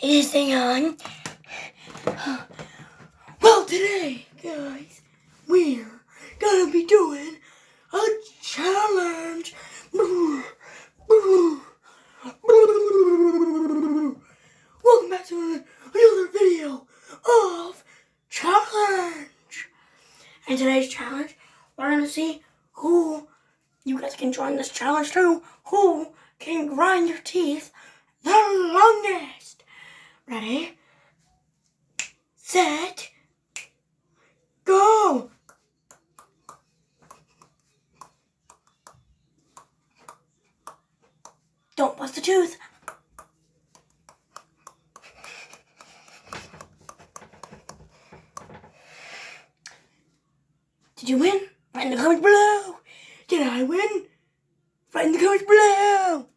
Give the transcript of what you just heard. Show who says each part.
Speaker 1: is this thing on? Well, today, guys, we're gonna be doing a challenge. Welcome back to another video of challenge. And today's challenge, we're gonna see who you guys can join this challenge too. Who can grind your teeth the longest? Ready, set, go! Don't bust a tooth. Did you win? Write in the comments below. Did I win? Write in the comments below.